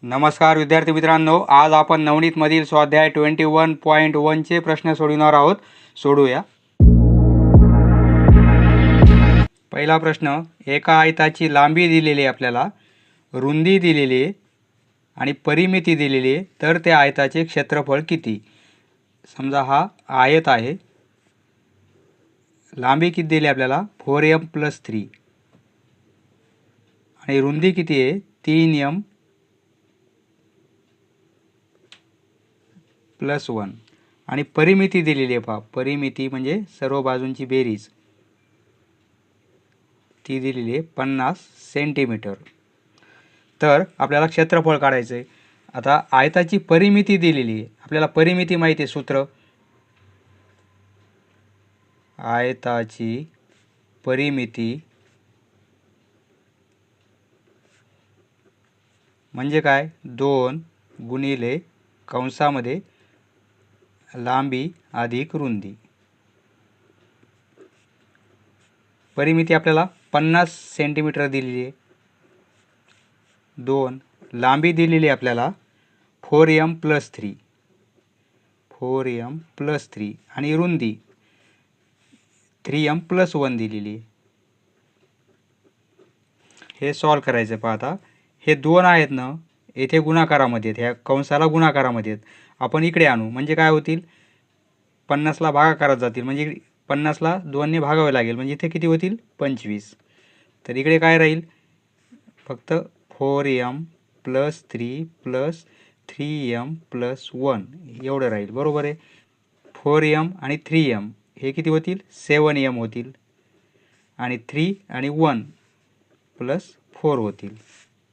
नमस्कार विद्यार्थी मित्रांनो, आज आपण नवनीतमधील स्वाध्याय 21.1 चे प्रश्न सोडविणार आहोत. सोडूया. पहिला प्रश्न, एका आयताची लांबी दिलेली आपल्याला, रुंदी दिलेली आणि परिमिती दिलेली, तर त्या आयताचे क्षेत्रफळ किती? समजा हा आयत आहे, लांबी किती दिली आपल्याला 4m+3 आणि रुंदी किती आहे 3m+1 आणि परिमिती दिलेली आहे. पहा, परिमिती म्हणजे सर्व बाजूंची बेरीज, ती दिलेली आहे 50 सेंटीमीटर. तर आपल्याला क्षेत्रफळ काढायचं आहे. आता आयताची परिमिती दिलेली आहे, आपल्याला परिमिती माहिती आहे, सूत्र आयताची परिमिती म्हणजे काय, 2 गुणिले कंसामध्ये लांबी अधिक रुंदी. परिमिती आपल्याला 50 सेंटीमीटर दिलेली आहे, 2 लांबी दिलेली आपल्याला 4m+3 आणि रुंदी 3m+1 दिलेली आहे. हे सॉल्व करायचं. पाहता हे 2 आहेत ना, येथे गुणाकारामध्ये आहेत, ह्या कंसाला गुणाकारामध्ये आहेत. आपण इकडे आणू म्हणजे काय होतील, 50ला भागाकारात जातील, म्हणजे 50ला 2ने भागावे लागेल, म्हणजे इथे किती होतील 25. तर इकडे काय राहील, फक्त 4m+3 + 3m+1 एवढं राहील. बरोबर आहे. 4m आणि 3m हे किती होतील 7m होतील आणि 3 आणि 1 + 4 होतील.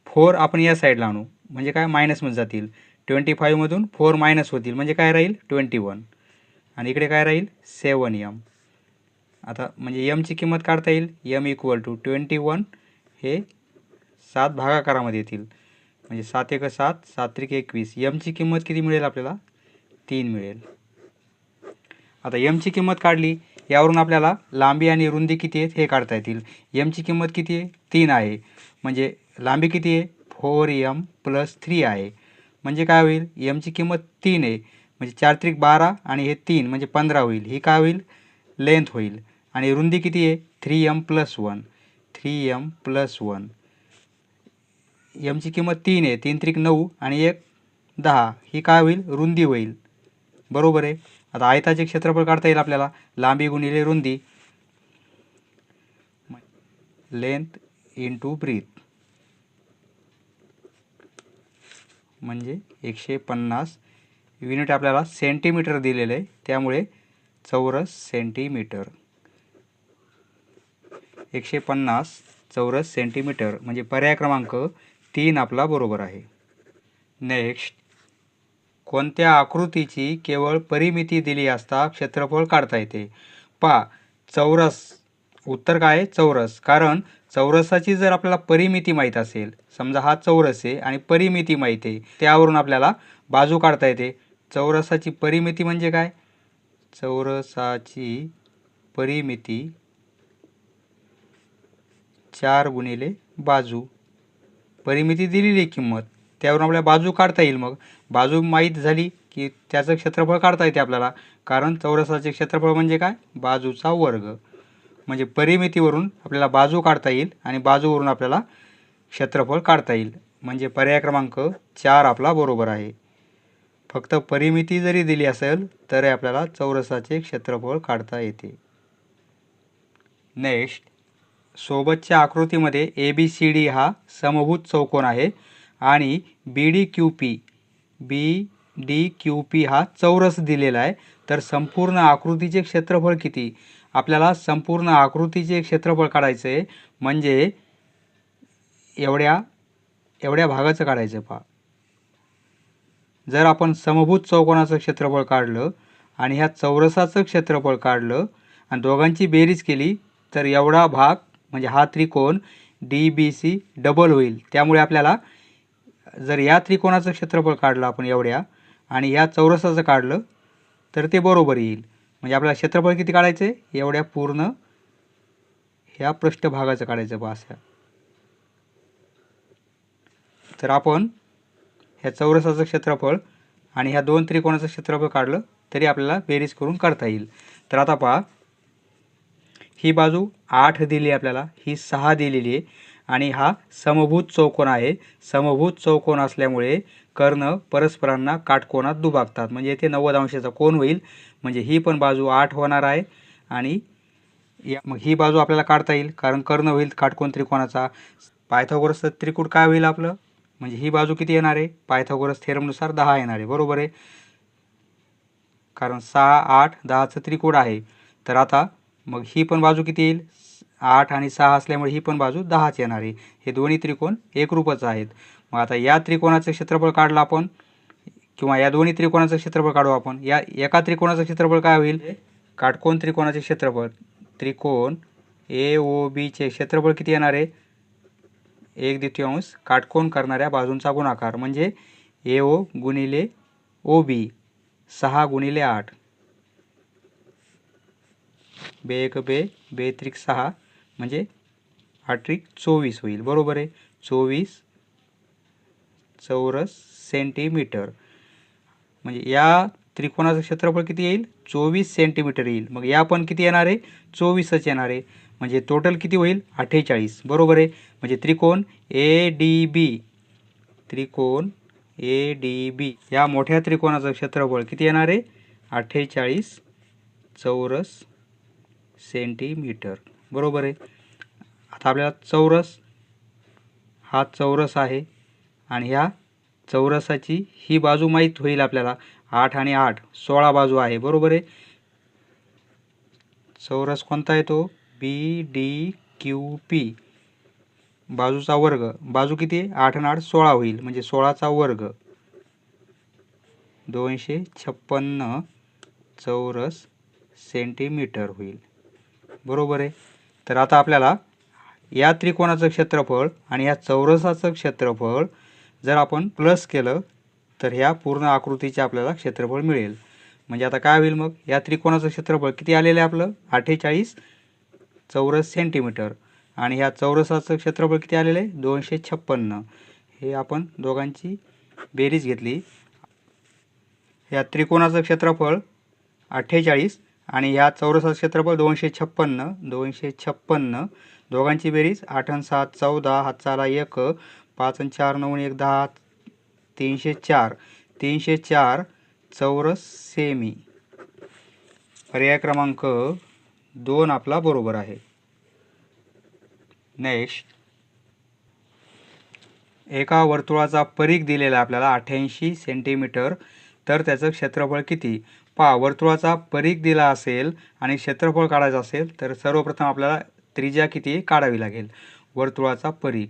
4 आपण या साईडला आणू म्हणजे काय मायनसमध्ये जातील, 25 मधून 4 मायनस होतील म्हणजे काय राहील 21 आणि इकडे काय राहील 7m. आता म्हणजे m ची किंमत काढता येईल, m = 21 हे 7 भागाकारामध्ये येतील, म्हणजे 7 × 7 7 × 21. m ची किंमत किती मिळेल आपल्याला 3 मिळेल. आता m ची किंमत काढली, यावरून आपल्याला लांबी आणि रुंदी किती आहेत हे काढता येतील. m ची किंमत किती आहे 3 आहे, म्हणजे लांबी किती आहे 4m+3 आहे, म्हणजे काय होईल m ची किंमत 3 आहे, म्हणजे 4 × 3 12 आणि हे 3 म्हणजे 15 होईल. ही काय होईल लेंथ होईल. आणि रुंदी किती आहे 3m+1 m ची किंमत 3 आहे, 3 × 3 9 आणि 1 10, ही काय होईल रुंदी होईल. बरोबर आहे. आता आयताचे क्षेत्रफळ काढता येईल आपल्याला, लांबी गुणिले रुंदी, लेंथ इंटू ब्रीथ, म्हणजे 150. युनिट आपल्याला सेंटीमीटर दिलेलं आहे, त्यामुळे चौरस सेंटीमीटर. 150 चौरस सेंटीमीटर म्हणजे पर्याय क्रमांक 3 आपला बरोबर आहे. नेक्स्ट, कोणत्या आकृतीची केवळ परिमिती दिली असता क्षेत्रफळ काढता येते? पहा, चौरस, उत्तर काय चौरस, कारण चौरसाची जर आपल्याला परिमिती माहीत असेल, समजा हा चौरस आहे आणि परिमिती माहीत आहे, त्यावरून आपल्याला बाजू काढता येते. चौरसाची परिमिती म्हणजे काय, चौरसाची परिमिती 4 गुणिले बाजू, परिमिती दिलेली किंमत, त्यावरून आपल्याला बाजू काढता येईल. मग बाजू माहीत झाली की त्याचं क्षेत्रफळ काढता येते आपल्याला, कारण चौरसाचे क्षेत्रफळ म्हणजे काय बाजूचा वर्ग, म्हणजे परिमितीवरून आपल्याला बाजू काढता येईल आणि बाजूवरून आपल्याला क्षेत्रफळ काढता येईल, म्हणजे पर्याय क्रमांक 4 आपला बरोबर आहे. फक्त परिमिती जरी दिली असेल तरी आपल्याला चौरसाचे क्षेत्रफळ काढता येते. नेक्स्ट, सोबतच्या आकृतीमध्ये ABCD हा समभुज चौकोन आहे आणि BDQP हा चौरस दिलेला आहे, तर संपूर्ण आकृतीचे क्षेत्रफळ किती? आपल्याला संपूर्ण आकृतीचे क्षेत्रफळ काढायचं आहे, म्हणजे एवढ्या भागाचं काढायचं. पहा, जर आपण समभुज चौकोनाचं क्षेत्रफळ काढलं आणि ह्या चौरसाचं क्षेत्रफळ काढलं आणि दोघांची बेरीज केली, तर एवढा भाग म्हणजे हा त्रिकोण DBC डबल होईल. त्यामुळे आपल्याला जर या त्रिकोणाचं क्षेत्रफळ काढलं आपण एवढ्या आणि या चौरसाचं काढलं तर ते बरोबर येईल. म्हणजे आपल्याला क्षेत्रफळ किती काढायचं आहे, एवढ्या पूर्ण ह्या पृष्ठभागाचं काढायचं. पास, तर आपण ह्या चौरसाचं क्षेत्रफळ आणि ह्या दोन त्रिकोणाचं क्षेत्रफळ काढलं तरी आपल्याला बेरीज करून काढता येईल. तर आता पहा, ही बाजू 8 दिली आपल्याला, ही 6 दिलेली आहे आणि हा समभुज चौकोन आहे. समभुज चौकोन असल्यामुळे कर्ण परस्परांना काटकोनात दुभागतात, म्हणजे येथे 90 अंशाचा कोन होईल. म्हणजे ही पण बाजू 8 होणार आहे आणि मग ही बाजू आपल्याला काढता येईल कारण कर्ण होईल काटकोन त्रिकोणाचा. पायथागोरसचं त्रिकूट काय होईल आपलं, म्हणजे ही बाजू किती येणार आहे, पायथागोरस थेरमनुसार 10 येणार आहे. बरोबर आहे, कारण 6 8 10चं त्रिकूट आहे. तर आता मग ही पण बाजू किती येईल, 8 आणि 6 असल्यामुळे ही पण बाजू 10च येणार आहे. हे दोन्ही त्रिकोण एकरूपच आहेत. मग आता या त्रिकोणाचं क्षेत्रफळ काढलं आपण, किंवा या दोन्ही त्रिकोणाचं क्षेत्रफळ काढू आपण. या एका त्रिकोणाचं क्षेत्रफळ काय होईल, काटकोन त्रिकोणाचे क्षेत्रफळ, त्रिकोण AOB चे क्षेत्रफळ किती येणार आहे, 1/2 काटकोन करणाऱ्या बाजूंचा गुणाकार, म्हणजे AO गुणिले OB, 6 गुणिले 8, बे 1 बे, बे 3 6, म्हणजे 8 24 होईल. बरोबर आहे, 24 चौरस सेंटीमीटर. म्हणजे या त्रिकोणाचं क्षेत्रफळ किती येईल, 24 सेंटीमीटर येईल. मग या पण किती येणार आहे, 24च येणार आहे. म्हणजे टोटल किती होईल, 48. बरोबर आहे, म्हणजे त्रिकोण ADB या मोठ्या त्रिकोणाचं क्षेत्रफळ किती येणार आहे, 48 चौरस सेंटीमीटर. बरोबर आहे. आता आपल्याला चौरस, हा चौरस आहे आणि ह्या चौरसाची ही बाजू माहीत होईल आपल्याला, 8 आणि 8 16 बाजू आहे. बरोबर आहे. चौरस कोणता येतो, BDQP, बाजूचा वर्ग. बाजू किती आहे, 8 आणि 8 16 होईल, म्हणजे 16चा वर्ग, 256 चौरस सेंटीमीटर होईल. बरोबर आहे. तर आता आपल्याला या त्रिकोणाचं क्षेत्रफळ आणि या चौरसाचं क्षेत्रफळ जर आपण प्लस केलं तर ह्या पूर्ण आकृतीचे आपल्याला क्षेत्रफळ मिळेल. म्हणजे आता काय होईल, मग या त्रिकोणाचं क्षेत्रफळ किती आलेलं आहे आपलं, 48 चौरस सेंटीमीटर, आणि ह्या चौरसाचं क्षेत्रफळ किती आलेलं आहे, 256. हे आपण दोघांची बेरीज घेतली. या त्रिकोणाचं क्षेत्रफळ 48 आणि ह्या चौरसाचं क्षेत्रफळ 256. दोघांची बेरीज 8 आणि 7 14, हातचा आला 1, 5 आणि 4 9 1 10, 304 चौरस सेमी. पर्याय क्रमांक 2 आपला बरोबर आहे. नेक्स्ट, एका वर्तुळाचा परिघ दिलेला आपल्याला 88 सेंटीमीटर, तर त्याचं क्षेत्रफळ किती. पहा, वर्तुळाचा परिघ दिला असेल आणि क्षेत्रफळ काढायचं असेल तर सर्वप्रथम आपल्याला त्रिज्या किती काढावी लागेल. वर्तुळाचा परिघ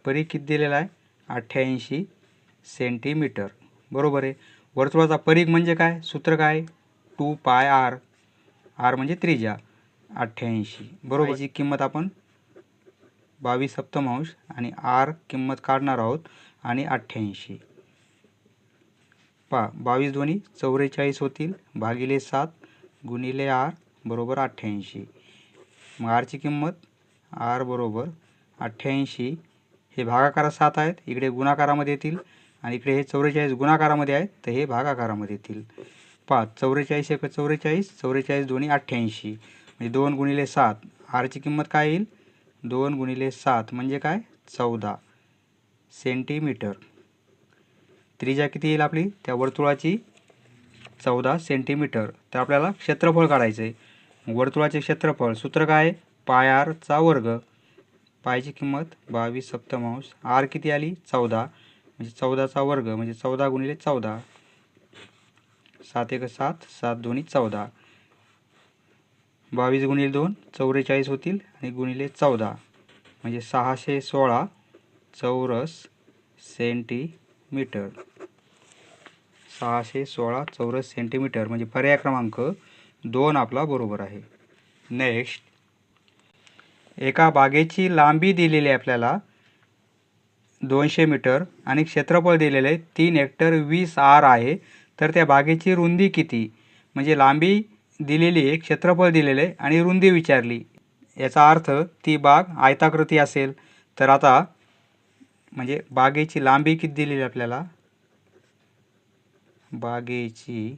किती दिलेला आहे, 88 सेंटीमीटर. बरोबर आहे. वर्तुळाचा परिघ म्हणजे काय, सूत्र काय, 2πr, r म्हणजे त्रिज्या, 88. बरोबर. याची किंमत आपण 22/7 आणि r किंमत काढणार आहोत आणि 88. पहा, 22 दोन्ही 44 होतील, भागिले 7 गुणिले r बरोबर 88. मग r ची किंमत, r बरोबर 88. हे भागाकारात 7 आहेत, इकडे गुणाकारामध्ये येतील, आणि इकडे हे 44 गुणाकारामध्ये आहेत तर हे भागाकारामध्ये येतील. पहा, 44 1 44, 44 दोन्ही 88, म्हणजे 2 गुणिले 7, r ची किंमत काय येईल, 2 गुणिले 7 म्हणजे काय, 14 सेंटीमीटर. त्रिज्या किती येईल आपली त्या वर्तुळाची, 14 सेंटीमीटर. तर आपल्याला क्षेत्रफळ काढायचं आहे. वर्तुळाचे क्षेत्रफळ सूत्र काय, πr चा वर्ग. पायची किंमत 22/7, r किती आली, 14, म्हणजे 14चा वर्ग, म्हणजे 14 गुणिले 14, 7 1 7, 7 दोन्ही 14, 22 गुणिले 2 44 होतील, आणि गुणिले 14 म्हणजे 616 चौरस सेंटीमीटर. 616 चौरस सेंटीमीटर, म्हणजे पर्याय क्रमांक 2 आपला बरोबर आहे. नेक्स्ट, एका बागेची लांबी दिलेली आपल्याला 200 मीटर आणि क्षेत्रफळ दिलेले 3 हेक्टर 20 r आहे, तर त्या बागेची रुंदी किती. म्हणजे लांबी दिलेली आहे, क्षेत्रफळ दिलेले आणि रुंदी विचारली. याचा अर्थ ती बाग आयताकृती असेल. तर आता म्हणजे बागेची लांबी किती दिलेली आपल्याला, बागेची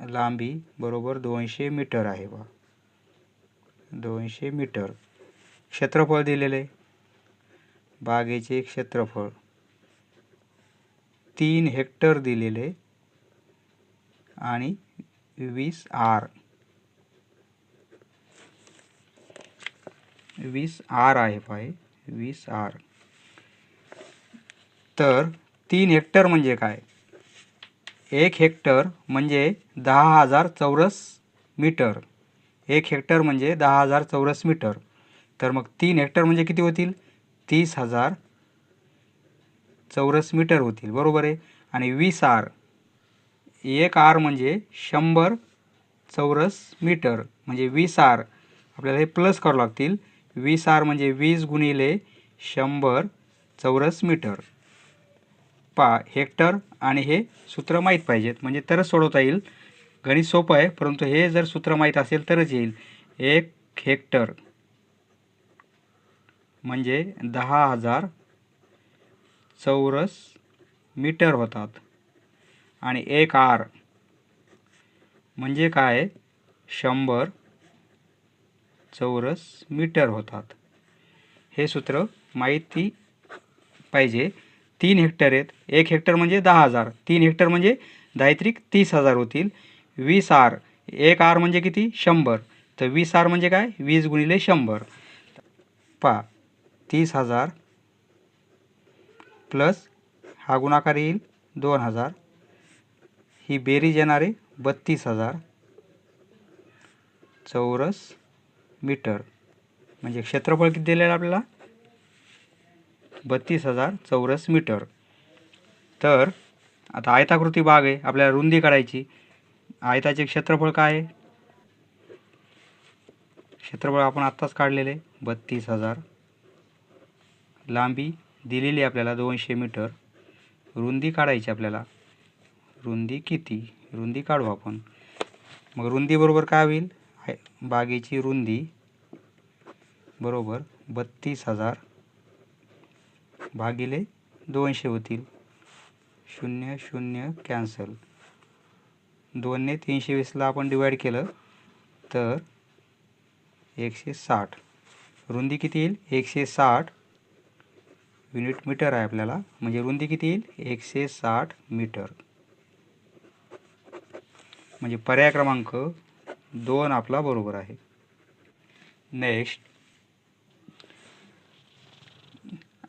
लांबी बरोबर 200 मीटर आहे बा, 200 मीटर. क्षेत्रफळ दिलेले, बागेचे क्षेत्रफळ 3 हेक्टर दिलेले आणि 20 आर, 20 आर आहे पाय, 20 आर. तर 3 हेक्टर म्हणजे काय, 1 हेक्टर म्हणजे 10,000 चौरस मीटर, 1 हेक्टर म्हणजे 10,000 चौरस मीटर. तर मग 3 हेक्टर म्हणजे किती होतील, 30,000 चौरस मीटर होतील, बरोबर आहे. आणि 20 आर, 1 आर म्हणजे 100 चौरस मीटर, म्हणजे 20 आर आपल्याला हे प्लस करावं लागतील. 20 आर म्हणजे 20 गुणिले 100 चौरस मीटर. हेक्टर आणि हे सूत्र माहीत पाहिजेत म्हणजे तरच सोडवता येईल. गणित सोपं आहे, परंतु हे जर सूत्र माहीत असेल तरच येईल. 1 हेक्टर म्हणजे 10,000 चौरस मीटर होतात आणि 1 आर म्हणजे काय, 100 चौरस मीटर होतात. हे सूत्र माहिती पाहिजे. 3 हेक्टर आहेत, 1 हेक्टर म्हणजे 10,000, 3 हेक्टर म्हणजे 10 30,000 होतील. 20 आर, 1 आर म्हणजे किती, 100. तर 20 आर म्हणजे काय, 20 गुणिले 100. 30,000 प्लस हा गुणाकार येईल 2,000, ही बेरीज येणार आहे 32,000 चौरस मीटर. म्हणजे क्षेत्रफळ किती दिलेलं आपल्याला, 32,000 चौरस मीटर. तर आता आयताकृती बाग आहे, आपल्याला रुंदी काढायची. आयताचे क्षेत्रफळ काय आहे, क्षेत्रफळ आपण आत्ताच काढलेले 32,000, लांबी दिलेली आपल्याला 200 मीटर, रुंदी काढायची आपल्याला. रुंदी किती, रुंदी काढू आपण. मग रुंदी बरोबर काय होईल, बागेची रुंदी बरोबर 32,000 भागिले 200 होतील. 0 0 कॅन्सल. 2ने 320ला आपण डिवाईड केलं तर 160. रुंदी किती येईल, 160 युनिट मीटर आहे आपल्याला, म्हणजे रुंदी किती येईल, 160 मीटर. म्हणजे पर्याय क्रमांक 2 आपला बरोबर आहे. नेक्स्ट,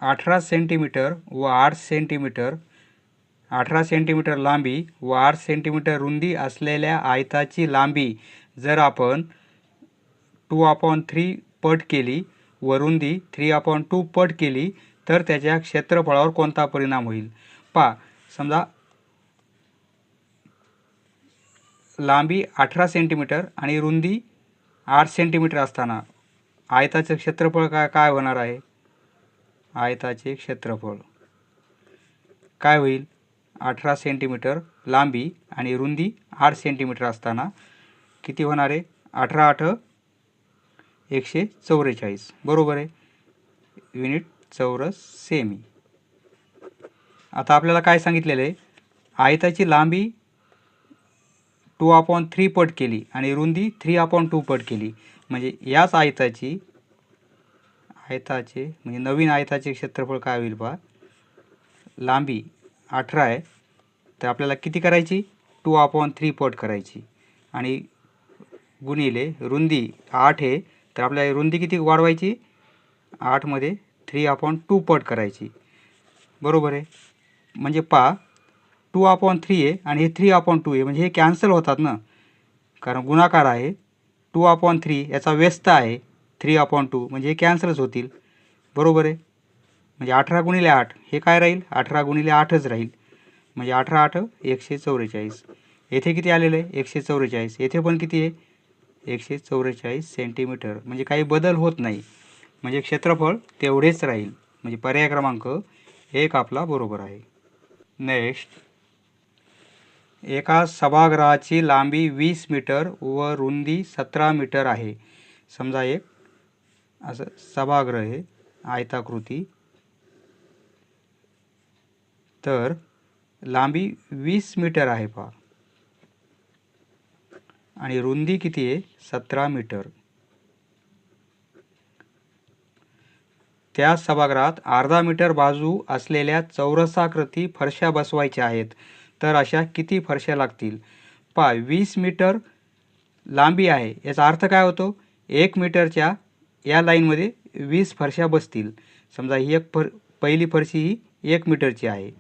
18 सेंटीमीटर व 8 सेंटीमीटर, 18 सेंटीमीटर लांबी व 8 सेंटीमीटर रुंदी असलेल्या आयताची लांबी जर आपण 2/3 पट केली व रुंदी 3/2 पट केली तर त्याच्या क्षेत्रफळावर कोणता परिणाम होईल. समजा लांबी 18 सेंटीमीटर आणि रुंदी 8 सेंटीमीटर असताना आयताचे क्षेत्रफळ काय होणार आहे, आयताचे क्षेत्रफळ काय होईल, 18 सेंटीमीटर लांबी आणि रुंदी 8 सेंटीमीटर असताना किती होणार आहे, 18 8 144, बरोबर आहे, युनिट चौरस सेमी. आता आपल्याला काय सांगितलेलं आहे, आयताची लांबी 2/3 पट केली आणि रुंदी 3/2 पट केली, म्हणजे याच आयताचे म्हणजे नवीन आयताचे क्षेत्रफळ काय होईल पहा. लांबी 18 आहे तर आपल्याला किती करायची, 2/3 पट करायची आणि गुणिले रुंदी 8 आहे तर आपल्याला रुंदी किती वाढवायची, 8 मध्ये 3/2 पट करायची, बरोबर आहे. म्हणजे 2/3 आहे आणि हे 3/2 आहे, म्हणजे हे कॅन्सल होतात ना, कारण गुणाकार आहे. 2/3 याचा व्यस्त आहे 3/2, म्हणजे हे कॅन्सलच होतील, बरोबर आहे. म्हणजे 18 गुणिले 8 हे काय राहील, 18 गुणिले 8च राहील, म्हणजे 18 8 144. येथे किती आलेलं आहे, 144. येथे पण किती आहे, 144 सेंटीमीटर, म्हणजे काही बदल होत नाही, म्हणजे क्षेत्रफळ तेवढेच राहील. म्हणजे पर्याय क्रमांक 1 आपला बरोबर आहे. नेक्स्ट, एका सभागृहाची लांबी 20 मीटर व रुंदी 17 मीटर आहे. समजा एक असं सभागृह आहे आयताकृती तर लांबी 20 मीटर आहे पहा, आणि रुंदी किती आहे 17 मीटर. त्या सभागृहात अर्धा मीटर बाजू असलेल्या चौरसाकृती फरशा बसवायच्या आहेत, तर अशा किती फरशा लागतील? पहा 20 मीटर लांबी आहे, याचा अर्थ काय होतो? 1 मीटरच्या या लाईनमध्ये 20 फरशा बसतील. समजा ही पहिली फरशी ही 1 मीटरची आहे,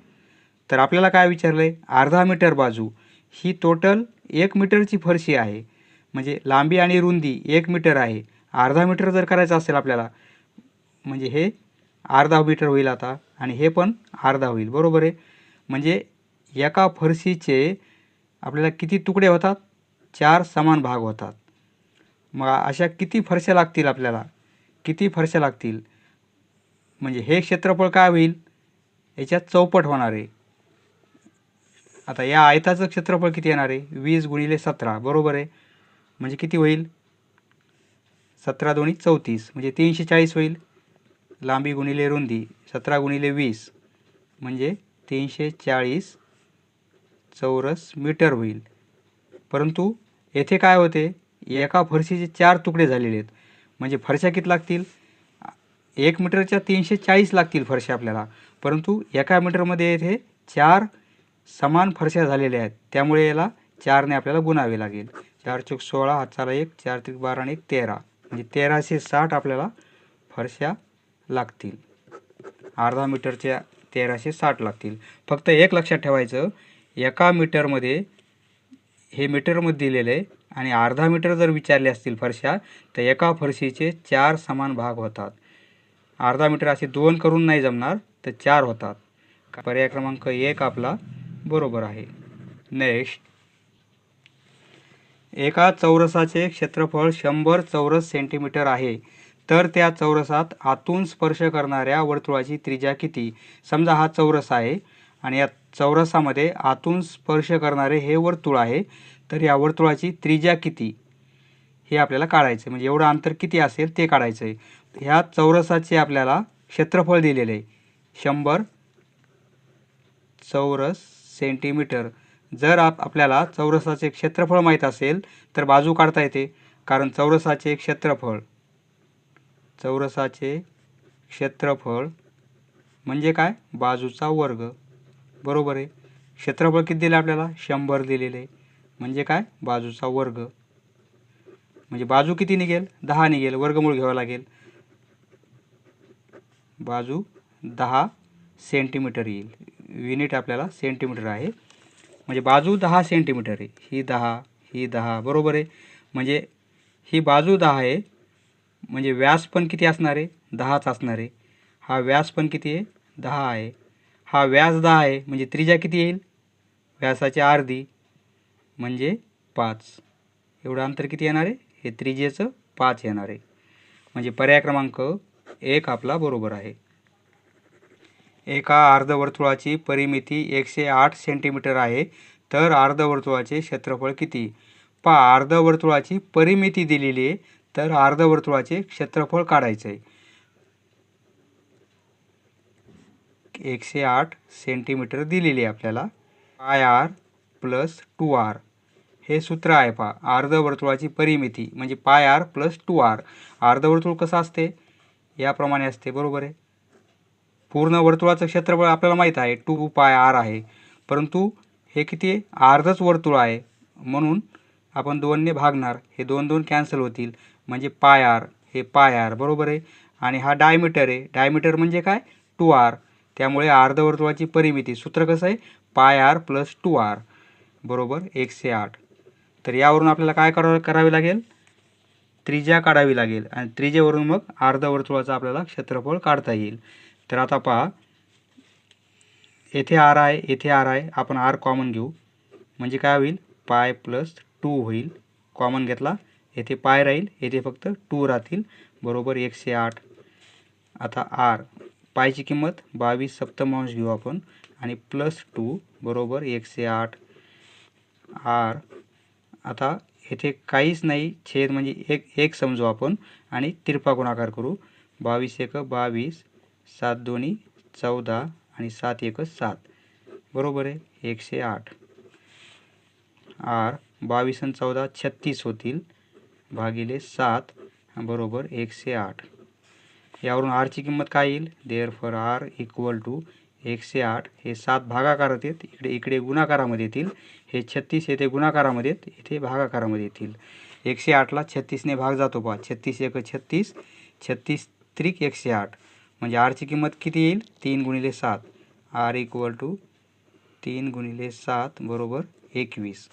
तर आपल्याला काय विचारलं आहे? अर्धा मीटर बाजू, ही टोटल 1 मीटरची फरशी आहे, म्हणजे लांबी आणि रुंदी 1 मीटर आहे. अर्धा मीटर जर करायचं असेल आपल्याला, म्हणजे हे अर्धा मीटर होईल आता, आणि हे पण अर्धा होईल, बरोबर आहे. म्हणजे एका फरशीचे आपल्याला किती तुकडे होतात? 4 समान भाग होतात. मग अशा किती फरशा लागतील आपल्याला? किती फरशा लागतील म्हणजे हे क्षेत्रफळ काय होईल? याच्यात चौपट होणार आहे. आता या आयताचं क्षेत्रफळ किती येणार आहे? 20 गुणिले 17, बरोबर आहे. म्हणजे किती होईल? 17 दोन्ही 34, म्हणजे 340 होईल. लांबी गुणिले रुंदी 17 गुणिले 20 म्हणजे 340 चौरस मीटर होईल. परंतु येथे काय होते? एका फरशीचे 4 तुकडे झालेले आहेत, म्हणजे फरशा किती लागतील? 1 मीटरच्या 340 लागतील फरशा आपल्याला, परंतु एका मीटरमध्ये येथे 4 समान फरशा झालेल्या आहेत, त्यामुळे याला 4ने आपल्याला गुणावे लागेल. 4 चौक 16, हाताला 1, 4 त्रिक 12 आणि 1 13, म्हणजे 1360 आपल्याला फरशा लागतील. अर्धा मीटरच्या 1360 लागतील. फक्त एक लक्षात ठेवायचं, एका मीटरमध्ये हे मीटरमध्ये दिलेलं आहे, आणि अर्धा मीटर जर विचारले असतील फरशा, तर एका फरशीचे 4 समान भाग होतात. अर्धा मीटर असे 2 करून नाही जमणार, तर 4 होतात. पर्याय क्रमांक 1 आपला बरोबर आहे. नेक्स्ट, एका चौरसाचे क्षेत्रफळ 100 चौरस सेंटीमीटर आहे, तर त्या चौरसात आतून स्पर्श करणाऱ्या वर्तुळाची त्रिज्या किती? समजा हा चौरस आहे, आणि या चौरसामध्ये आतून स्पर्श करणारे हे वर्तुळ आहे, तर या वर्तुळाची त्रिज्या किती हे आपल्याला काढायचं, म्हणजे एवढं अंतर किती असेल ते काढायचं आहे. ह्या चौरसाचे आपल्याला क्षेत्रफळ दिलेले आहे 100 चौरस सेंटीमीटर. जर आपल्याला चौरसाचे क्षेत्रफळ माहीत असेल तर बाजू काढता येते, कारण चौरसाचे क्षेत्रफळ म्हणजे काय? बाजूचा वर्ग, बरोबर आहे. क्षेत्रफळ किती दिले आपल्याला? 100 दिलेले, म्हणजे काय? बाजूचा वर्ग. म्हणजे बाजू किती निघेल? 10 निघेल, वर्गमूळ घ्यावं लागेल. बाजू 10 सेंटीमीटर येईल. युनिट आपल्याला सेंटीमीटर आहे, म्हणजे बाजू 10 सेंटीमीटर आहे. ही 10 बरोबर आहे. म्हणजे ही बाजू 10 आहे, म्हणजे व्यास पण किती असणार आहे? 10च असणार आहे. हा व्यास पण किती आहे? 10 आहे. हा व्यास 10 आहे, म्हणजे त्रिज्या किती येईल? व्यासाची अर्धी म्हणजे 5. एवढं अंतर किती येणार आहे? हे त्रिज्येचं 5 येणार आहे. म्हणजे पर्याय क्रमांक 1 आपला बरोबर आहे. एका अर्धवर्तुळाची परिमिती 108 सेंटीमीटर आहे, तर अर्धवर्तुळाचे क्षेत्रफळ किती? पहा, अर्धवर्तुळाची परिमिती दिलेली आहे, तर अर्धवर्तुळाचे क्षेत्रफळ काढायचे आहे. 108 सेंटीमीटर दिलेली आहे आपल्याला. पाय आर प्लस 2r हे सूत्र आहे. पहा, अर्धवर्तुळाची परिमिती म्हणजे पाय आर प्लस 2r. अर्धवर्तुळ कसं असते? याप्रमाणे असते, बरोबर आहे. पूर्ण वर्तुळाचं क्षेत्रफळ आपल्याला माहीत आहे 2 पाय आर आहे, परंतु हे किती आहे? अर्धच वर्तुळ आहे, म्हणून आपण 2ने भागणार. हे 2 2 कॅन्सल होतील, म्हणजे पाय आर हे पाय आर, बरोबर आहे. आणि हा डायमीटर आहे. डायमीटर म्हणजे काय? 2r. त्यामुळे अर्धवर्तुळाची परिमिती सूत्र कसं आहे? पाय आर प्लस 2r बरोबर 108. तर यावरून आपल्याला काय करावे लागेल? त्रिज्या काढावी लागेल, आणि त्रिज्येवरून मग अर्धवर्तुळाचं आपल्याला क्षेत्रफळ काढता येईल. तर आता पहा, येथे आर आहे, येथे आर आहे, आपण आर कॉमन घेऊ, म्हणजे काय होईल? पाय प्लस 2 होईल. कॉमन घेतला, येथे पाय राहील, येथे फक्त 2 राहतील, बरोबर 108. आता आर पायची किंमत 22 सप्तमांश घेऊ आपण, आणि प्लस 2 बरोबर 108 आर. आता येथे काहीच नाही, छेद म्हणजे एक समजू आपण, आणि तिरपा गुणाकार करू. 22 1 22, 7 2 14, आणि 7 1 7. बरोबर आहे, 108. आर 22 आणि 14 36 होतील, भागिले 7 बरोबर 108. यावरून आरची किंमत काय येईल? Therefore r equal to 108. हे 7 भागाकारात आहेत, इकडे गुणाकारामध्ये येतील. हे 36 येथे गुणाकारामध्ये आहेत, इथे भागाकारामध्ये येतील. 108ला 36ने भाग जातो पहा. 36 एक 36, 36 त्रिक 108. म्हणजे आरची किंमत किती येईल? 3 गुणिले 7. आर इक्वल टू 3 गुणिले 7 बरोबर 21.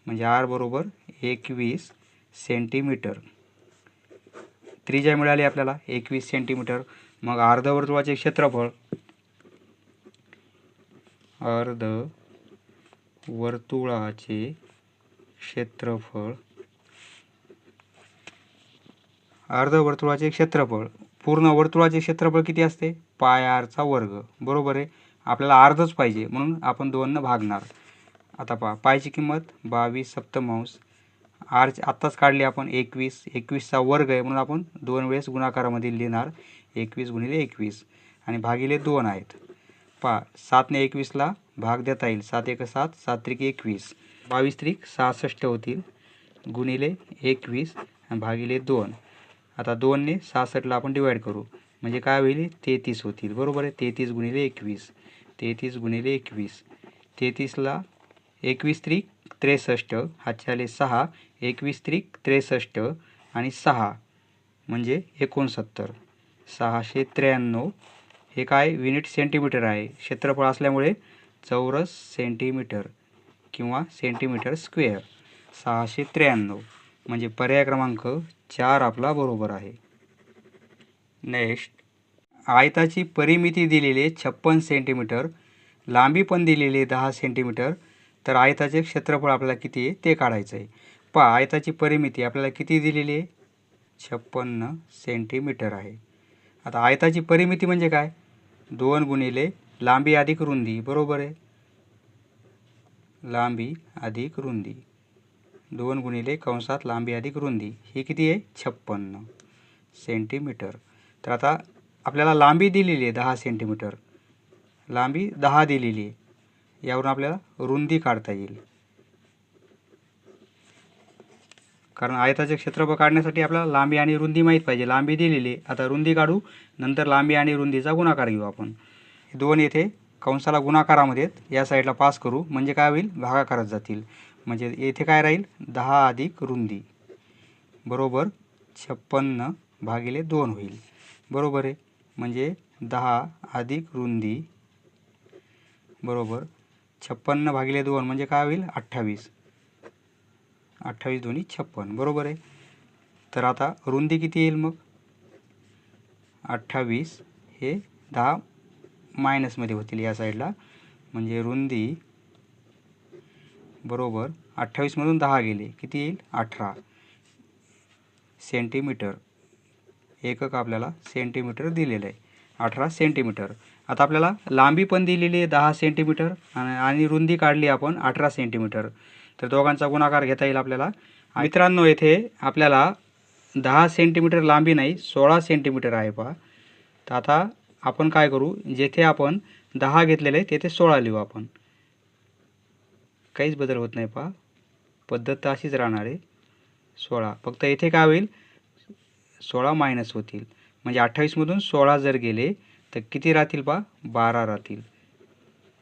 म्हणजे आर बरोबर 21 सेंटीमीटर. त्रिज्या मिळाली आपल्याला 21 सेंटीमीटर. मग अर्धवर्तुळाचे क्षेत्रफळ, अर्धवर्तुळाचे क्षेत्रफळ, अर्धवर्तुळाचे क्षेत्रफळ, पूर्ण वर्तुळाचे क्षेत्रफळ किती असते? पाय आरचा वर्ग. बरोबर आहे, आपल्याला अर्धच पाहिजे म्हणून आपण 2 भागणार. आता पहा, पायची किंमत 22 सप्तमांश, आर आत्ताच काढली आपण 21, 21चा वर्ग आहे म्हणून आपण 2 वेळेस गुणाकारामध्ये लिहिणार. 21 गुणिले 21 आणि भागिले 2 आहेत. पहा, 7ने 21ला भाग देता येईल. 7 एक 7, 7 त्रिक 21, 22 त्रिक 66 होतील, गुणिले 21 आणि भागिले 2. आता 2ने 66ला आपण डिवाईड करू म्हणजे काय होईल? 33 होतील. बरोबर आहे, 33 गुणिले 21, 33 गुणिले 21, 33ला 21 त्रिक 63, हातचे आले 6, 21 त्रिक 63 आणि 6 म्हणजे 69, 693. हे काय? युनिट सेंटीमीटर आहे. क्षेत्रफळ असल्यामुळे चौरस सेंटीमीटर किंवा सेंटीमीटर स्क्वेअर. 693 म्हणजे पर्याय क्रमांक 4 आपला बरोबर आहे. नेक्स्ट, आयताची परिमिती दिलेली 56 सेंटीमीटर, लांबी पण दिलेली 10 सेंटीमीटर. तर आयताचे क्षेत्रफळ आपल्याला किती आहे ते काढायचं आहे. पहा, आयताची परिमिती आपल्याला किती दिलेली आहे? 56 सेंटीमीटर आहे. आता आयताची परिमिती म्हणजे काय? 2 गुणिले लांबी अधिक रुंदी. बरोबर आहे, लांबी अधिक रुंदी, 2 गुणिले कंसात लांबी अधिक रुंदी. ही किती आहे? 56 सेंटीमीटर. तर आता आपल्याला लांबी दिलेली आहे 10 सेंटीमीटर, लांबी 10 दिलेली आहे. यावरून आपल्याला रुंदी काढता येईल, कारण आयताचे क्षेत्रफळ काढण्यासाठी आपल्याला लांबी आणि रुंदी माहीत पाहिजे. लांबी दिलेली आहे, आता रुंदी काढू, नंतर लांबी आणि रुंदीचा गुणाकार घेऊ आपण. 2 येथे कंसाला गुणाकारामध्ये या साईडला पास करू म्हणजे काय होईल? भागाकारात जातील. म्हणजे येथे काय राहील? 10 अधिक रुंदी बरोबर 56 भागिले 2 होईल. बरोबर आहे, म्हणजे 10 अधिक रुंदी बरोबर 56 भागिले 2 म्हणजे काय होईल? 28, 28 दोन्ही 56. बरोबर आहे. तर आता रुंदी किती येईल मग? 28 हे 10 मायनसमध्ये होतील या साईडला, म्हणजे रुंदी बरोबर 28मधून 10 गेले किती येईल? 18 सेंटीमीटर. एकक आपल्याला सेंटीमीटर दिलेलं आहे, 18 सेंटीमीटर. आता आपल्याला लांबी पण दिलेली आहे 10 सेंटीमीटर आणि रुंदी काढली आपण 18 सेंटीमीटर. तर दोघांचा गुणाकार घेता येईल आपल्याला. मित्रांनो, येथे आपल्याला 10 सेंटीमीटर लांबी नाही 16 सेंटीमीटर आहे पहा. तर आता आपण काय करू, जेथे आपण 10 घेतलेले आहे तेथे 16 लिहू आपण. काहीच बदल होत नाही पहा, पद्धत तर अशीच राहणार आहे. 16, फक्त येथे काय होईल? 16 मायनस होतील, म्हणजे 28मधून 16 जर गेले तर किती राहतील पहा? 12 राहतील.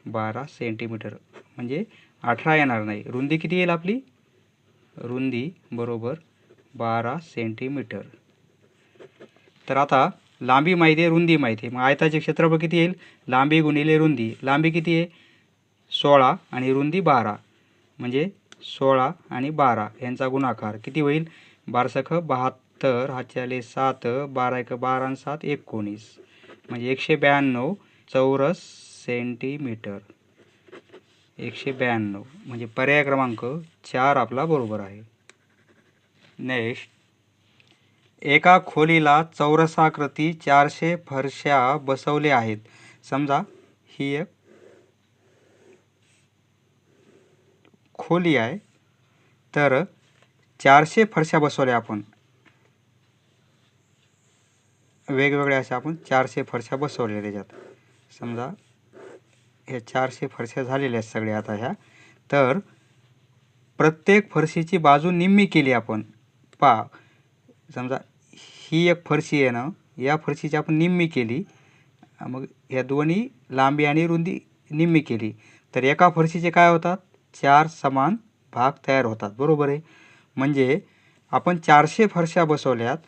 12 सेंटीमीटर म्हणजे 18 येणार नाही. रुंदी किती येईल आपली? रुंदी बरोबर 12 सेंटीमीटर. तर आता लांबी माहिती आहे, रुंदी माहिती आहे, मग आयताचे क्षेत्रफळ किती येईल? लांबी गुणिले रुंदी. लांबी किती आहे? 16 आणि रुंदी 12, म्हणजे 16 आणि 12 यांचा गुणाकार किती होईल? 12 72, हातचे आले 7, 12 एक 12 आणि 7 19, म्हणजे 192 चौरस सेंटीमीटर. 192 म्हणजे पर्याय क्रमांक 4 आपला बरोबर आहे. नेक्स्ट, एका खोलीला चौरसाकृती 400 फरशा बसवल्या आहेत. समजा ही एक खोली आहे, तर 400 फरशा बसवल्या आपण, वेगवेगळ्या अशा आपण 400 फरशा बसवल्या त्याच्यात. समजा ह्या 400 फरशा झालेल्या आहेत सगळ्या आता ह्या. तर प्रत्येक फरशीची बाजू निम्मी केली आपण. पहा, समजा ही एक फरशी आहे ना, या फरशीची आपण निम्मी केली. मग ह्या दोन्ही लांबी आणि रुंदी निम्मी केली. तर एका फरशीचे काय होतात? 4 समान भाग तयार होतात. बरोबर आहे. म्हणजे आपण 400 फरशा बसवल्यात,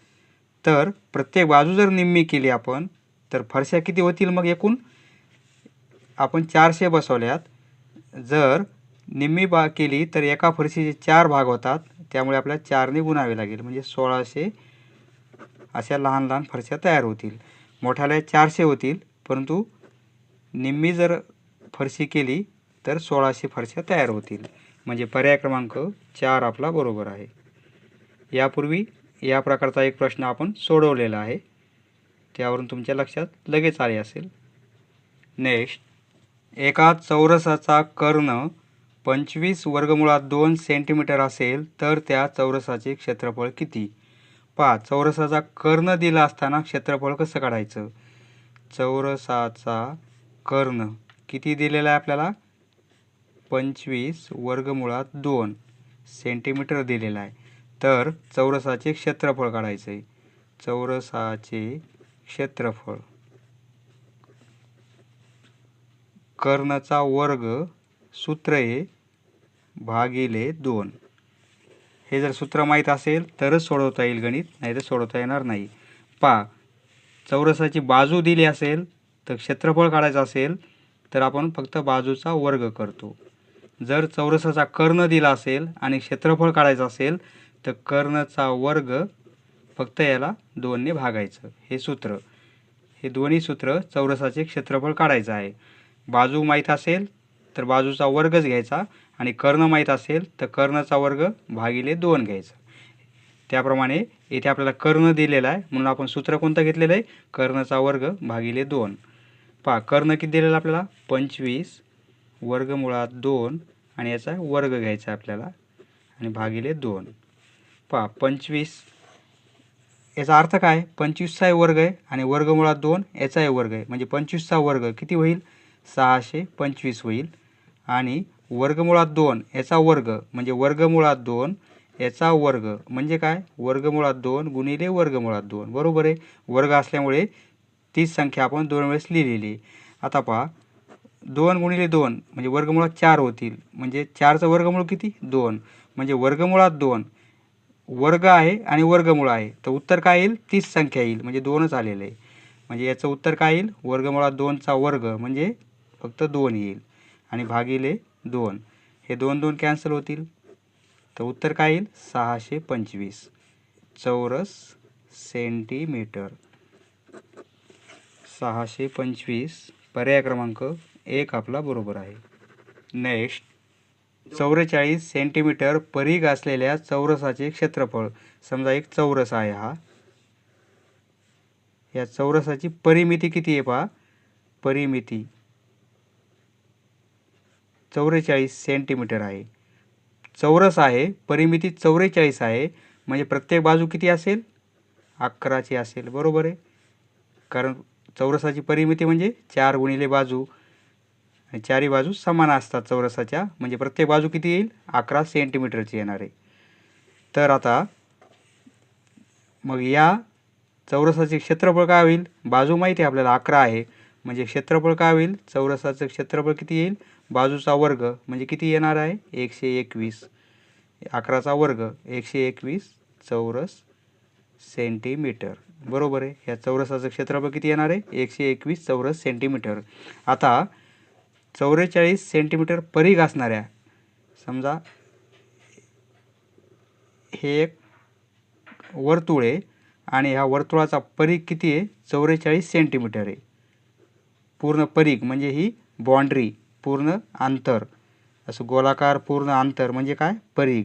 तर प्रत्येक बाजू जर निम्मी केली आपण, तर फरशा किती होतील मग एकूण? आपण 400 बसवल्यात, जर निम्मी केली तर एका फरशीचे 4 भाग होतात. त्यामुळे आपल्याला 4ने गुणावे लागेल. म्हणजे 1600 अशा लहान लहान फरशा तयार होतील. मोठ्याला 400 होतील, परंतु निम्मी जर फरशी केली तर 1600 फरशा तयार होतील. म्हणजे पर्याय क्रमांक 4 आपला बरोबर आहे. यापूर्वी या प्रकारचा एक प्रश्न आपण सोडवलेला आहे, त्यावरून तुमच्या लक्षात लगेच आले असेल. नेक्स्ट, एका चौरसाचा कर्ण 25 वर्गमुळात 2 सेंटीमीटर असेल तर त्या चौरसाचे क्षेत्रफळ किती? पहा, चौरसाचा कर्ण दिला असताना क्षेत्रफळ कसं काढायचं? चौरसाचा कर्ण किती दिलेला आहे आपल्याला? 25 वर्गमुळात 2 सेंटीमीटर दिलेला आहे. तर चौरसाचे क्षेत्रफळ काढायचं आहे. चौरसाचे क्षेत्रफळ कर्णचा वर्ग सूत्र आहे भागिले 2. हे जर सूत्र माहीत असेल तरच सोडवता येईल गणित, नाही तर सोडवता येणार नाही. पहा, चौरसाची बाजू दिली असेल तर क्षेत्रफळ काढायचं असेल तर आपण फक्त बाजूचा वर्ग करतो. जर चौरसाचा कर्ण दिला असेल आणि क्षेत्रफळ काढायचं असेल तर कर्णचा वर्ग फक्त याला 2ने भागायचं. हे सूत्र, हे दोन्ही सूत्र चौरसाचे क्षेत्रफळ काढायचं आहे. बाजू माहीत असेल तर बाजूचा वर्गच घ्यायचा आणि कर्ण माहीत असेल तर कर्णचा वर्ग भागिले 2 घ्यायचा. त्याप्रमाणे येथे आपल्याला कर्ण दिलेला आहे, म्हणून आपण सूत्र कोणतं घेतलेलं आहे? कर्णचा वर्ग भागिले 2. पहा, कर्ण किती दिलेला आपल्याला? 25 वर्गमुळात 2 आणि याचा वर्ग घ्यायचा आपल्याला आणि भागिले 2. पहा, 25 याचा अर्थ काय? 25चा वर्ग आहे आणि वर्गमुळात 2 याचाही वर्ग आहे. म्हणजे 25चा वर्ग किती होईल? 625 होईल. आणि वर्गमुळात 2 याचा वर्ग म्हणजे वर्गमुळात 2 याचा वर्ग म्हणजे काय? वर्गमुळात 2 गुणिले वर्गमुळात 2. बरोबर आहे. वर्ग असल्यामुळे तीच संख्या आपण 2 वेळेस लिहिलेली. आता पहा, 2 गुणिले 2 म्हणजे वर्गमुळात 4 होतील. म्हणजे 4चं वर्गमूळ किती? 2. म्हणजे वर्गमुळात 2 वर्ग आहे आणि वर्गमूळ आहे, तर उत्तर काय येईल? तीच संख्या येईल. म्हणजे 2च आलेलं आहे. म्हणजे याचं उत्तर काय येईल? वर्गमुळात 2चा वर्ग म्हणजे फक्त 2 येईल आणि भागिले 2. हे 2 2 कॅन्सल होतील, तर उत्तर काय येईल? 625 चौरस सेंटीमीटर. 625 पर्याय क्रमांक 1 आपला बरोबर आहे. नेक्स्ट, 44 सेंटीमीटर परिघ असलेल्या चौरसाचे क्षेत्रफळ. समजा एक चौरस आहे हा. या चौरसाची परिमिती किती आहे पहा? परिमिती 44 सेंटीमीटर आहे. चौरस आहे, परिमिती 44 आहे, म्हणजे प्रत्येक बाजू किती असेल? 11ची असेल. बरोबर आहे. कारण चौरसाची परिमिती म्हणजे 4 गुणिले बाजू आणि चारही बाजू समान असतात चौरसाच्या, म्हणजे प्रत्येक बाजू किती येईल? 11 सेंटीमीटरची येणार आहे. तर आता मग या चौरसाचे क्षेत्रफळ काय होईल? बाजू माहिती आहे आपल्याला 11 आहे, म्हणजे क्षेत्रफळ काय होईल? चौरसाचं क्षेत्रफळ किती येईल? बाजूचा वर्ग म्हणजे किती येणार आहे? 121. 11चा वर्ग 121 चौरस सेंटीमीटर. बरोबर आहे. या चौरसाचं क्षेत्रफळ किती येणार आहे? 121 चौरस सेंटीमीटर. आता 44 सेंटीमीटर परिघ असणाऱ्या, समजा हे एक वर्तुळ आहे आणि ह्या वर्तुळाचा परिघ किती आहे? 44 सेंटीमीटर आहे. पूर्ण परिघ म्हणजे ही बाउंड्री, पूर्ण अंतर, असं गोलाकार पूर्ण अंतर म्हणजे काय? परिघ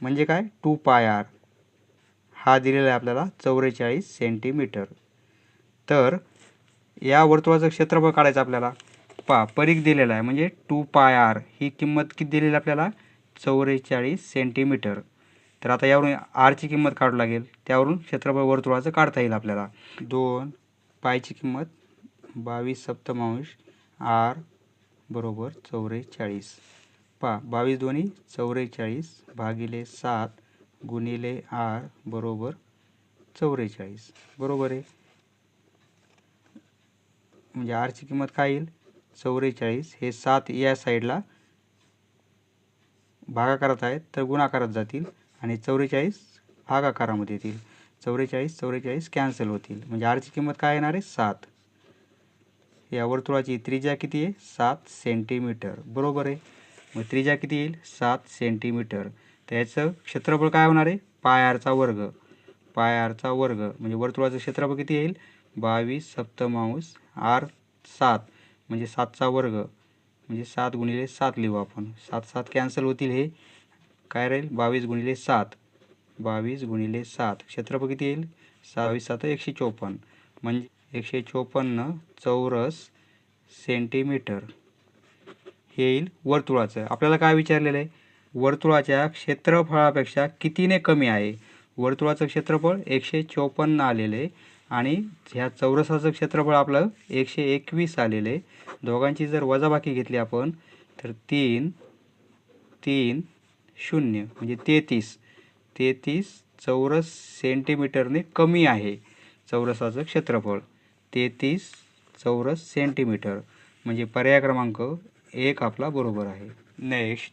म्हणजे काय? 2πr हा दिलेला आहे आपल्याला 44 सेंटीमीटर. तर या वर्तुळाचं क्षेत्रफळ काढायचं आपल्याला. पहा, परिघ दिलेला आहे म्हणजे 2πr, ही किंमत किती दिलेली आपल्याला? 44 सेंटीमीटर. तर आता यावरून आरची किंमत काढू लागेल, त्यावरून क्षेत्रफळ वर्तुळाचं काढता येईल आपल्याला. 2 पायची किंमत 22/7 आर बरोबर 44. पहा 22 दोन्ही 44 भागिले 7 गुणिले आर बरोबर 44. बरोबर आहे. म्हणजे आरची किंमत काय येईल 44. हे 7 या साईडला भागाकारात आहेत तर गुणाकारात जातील आणि 44 भागाकारामध्ये येतील. 44 कॅन्सल होतील. म्हणजे आरची किंमत काय येणार आहे 7. या वर्तुळाची त्रिज्या किती आहे 7 सेंटीमीटर. बरोबर आहे. मग त्रिज्या किती येईल 7 सेंटीमीटर. त्याचं क्षेत्रफळ काय होणार आहे पाय आरचा वर्ग. पाय आरचा वर्ग म्हणजे वर्तुळाचं क्षेत्रफळ किती येईल 22 सप्तमांश आर 7 म्हणजे 7चा वर्ग म्हणजे 7 गुणिले 7 लिहू आपण. 7 कॅन्सल होतील. हे काय राहील 22 गुणिले 7. 22 गुणिले 7 क्षेत्रफळ किती येईल 27 7 154 म्हणजे 154 चौरस सेंटीमीटर हे येईल वर्तुळाचं. आपल्याला काय विचारलेलं आहे वर्तुळाच्या क्षेत्रफळापेक्षा कितीने कमी आहे. वर्तुळाचं क्षेत्रफळ 154 आलेलं आहे आणि ह्या चौरसाचं क्षेत्रफळ आपलं 121 आलेलं आहे. दोघांची जर वजाबाकी घेतली आपण तर 3 3 0 म्हणजे 33 चौरस सेंटीमीटरने कमी आहे चौरसाचं क्षेत्रफळ. 33 चौरस सेंटीमीटर म्हणजे पर्याय क्रमांक 1 आपला बरोबर आहे. नेक्स्ट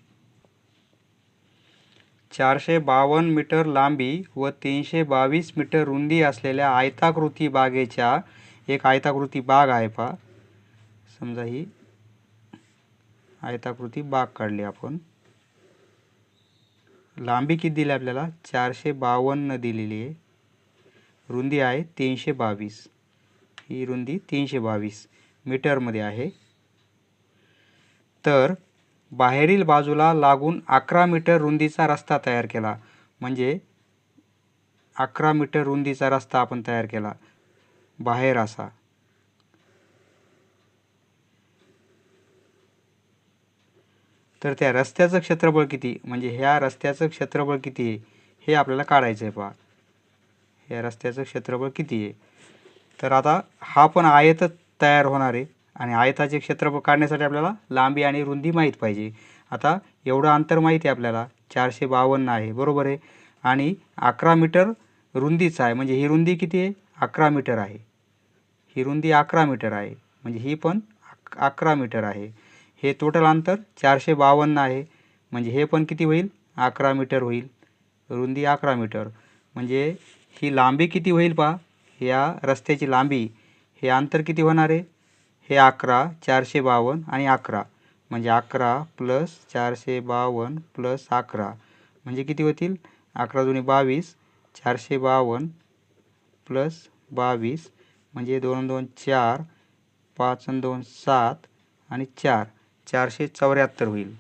452 मीटर लांबी व 322 मीटर रुंदी असलेल्या आयताकृती बागेच्या एक आयताकृती बाग आहे. पहा समजा ही आयताकृती बाग काढली आपण. लांबी किती दिली आपल्याला 452 दिलेली आहे. रुंदी आहे 322. ही रुंदी 322 मीटरमध्ये आहे. तर बाहेरील बाजूला लागून 11 मीटर रुंदीचा रस्ता तयार केला. म्हणजे 11 मीटर रुंदीचा रस्ता आपण तयार केला बाहेर असा. तर त्या रस्त्याचं क्षेत्रफळ किती म्हणजे ह्या रस्त्याचं क्षेत्रफळ किती आहे हे आपल्याला काढायचं आहे. पहा या रस्त्याचं क्षेत्रफळ किती आहे. तर आता हा पण आयत तयार होणार आहे आणि आयताचे क्षेत्रफळ काढण्यासाठी आपल्याला लांबी आणि रुंदी माहीत पाहिजे. आता एवढं अंतर माहिती आहे आपल्याला 452 आहे. बरोबर आहे. आणि 11 मीटर रुंदीचं आहे म्हणजे ही रुंदी किती आहे 11 मीटर आहे. ही रुंदी 11 मीटर आहे म्हणजे ही पण 11 मीटर आहे. हे टोटल अंतर 452 आहे म्हणजे हे पण किती होईल 11 मीटर होईल. रुंदी 11 मीटर म्हणजे ही लांबी किती होईल. पहा या रस्त्याची लांबी हे अंतर किती होणार आहे हे 11 452 आणि 11 म्हणजे 11 प्लस 452 प्लस 11 म्हणजे किती होतील 11 दुनी 22 452 प्लस 22 म्हणजे 2 2 4 5 2 7 आणि 4 474 होईल.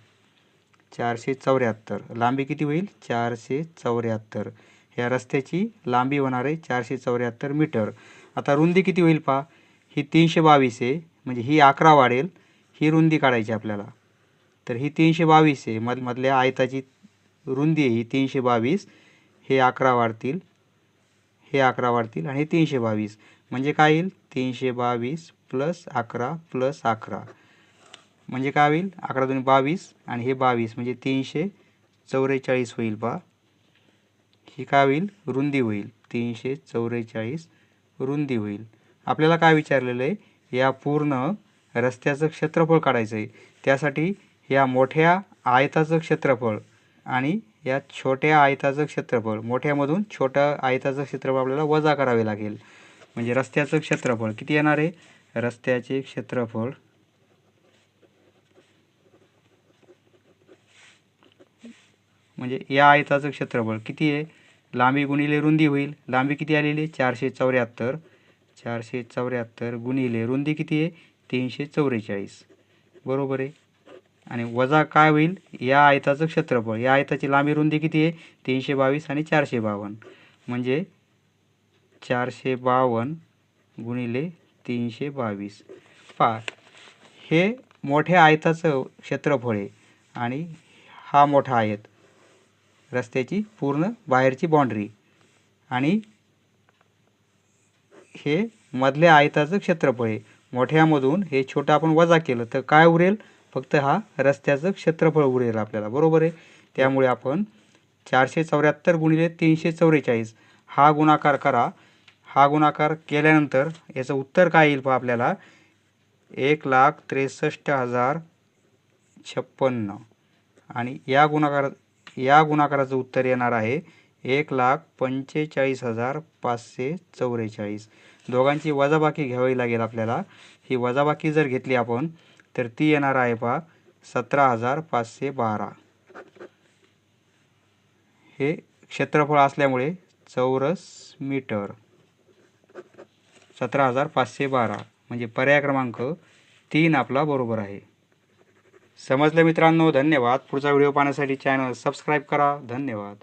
474 लांबी किती होईल 474. ह्या रस्त्याची लांबी होणार आहे 474 मीटर. आता रुंदी किती होईल पहा ही 322 आहे म्हणजे ही 11 वाढेल. ही रुंदी काढायची आपल्याला. तर ही 322 आहे मधल्या आयताची रुंदी आहे ही 322. हे 11 वाढतील हे 11 वाढतील आणि हे 322 म्हणजे काय येईल 322 प्लस 11 प्लस 11 म्हणजे काय होईल 11 2 22 आणि हे 22 म्हणजे 344 होईल. पहा ही काय होईल रुंदी होईल 344 रुंदी होईल. आपल्याला काय विचारलेलं आहे या पूर्ण रस्त्याचं क्षेत्रफळ काढायचं आहे. त्यासाठी या मोठ्या आयताचं क्षेत्रफळ आणि या छोट्या आयताचं क्षेत्रफळ मोठ्यामधून छोट्या आयताचं क्षेत्रफळ आपल्याला वजा करावे लागेल. म्हणजे रस्त्याचं क्षेत्रफळ किती येणार आहे रस्त्याचे क्षेत्रफळ म्हणजे या आयताचं क्षेत्रफळ किती आहे लांबी गुणिले रुंदी होईल. लांबी किती आलेली 474 474 गुणिले रुंदी किती आहे 344. बरोबर आहे. आणि वजा काय होईल या आयताचं क्षेत्रफळ. या आयताची लांबी रुंदी किती आहे 322 आणि 452 म्हणजे 452 गुणिले 322. पहा हे मोठ्या आयताचं क्षेत्रफळ आहे आणि हा मोठा आयत रस्त्याची पूर्ण बाहेरची बाउंड्री आणि हे मधल्या आयताचं क्षेत्रफळ आहे. मोठ्यामधून हे छोटं आपण वजा केलं तर काय उरेल? फक्त हा रस्त्याचं क्षेत्रफळ उरेल आपल्याला, बरोबर आहे. त्यामुळे आपण 474 गुणिले 344 हा गुणाकार करा. हा गुणाकार केल्यानंतर याचं उत्तर काय येईल पहा आपल्याला? 1,63,056 आणि या गुणाकाराचं उत्तर येणार आहे 1,45,544. दोघांची वजाबाकी घ्यावी लागेल आपल्याला. ही वजाबाकी जर घेतली आपण तर ती येणार आहे पहा 17,512. हे क्षेत्रफळ असल्यामुळे चौरस मीटर 17,512 म्हणजे पर्याय क्रमांक 3 आपला बरोबर आहे. समजलं मित्रांनो? धन्यवाद. पुढचा व्हिडिओ पाहण्यासाठी चॅनल सबस्क्राईब करा. धन्यवाद.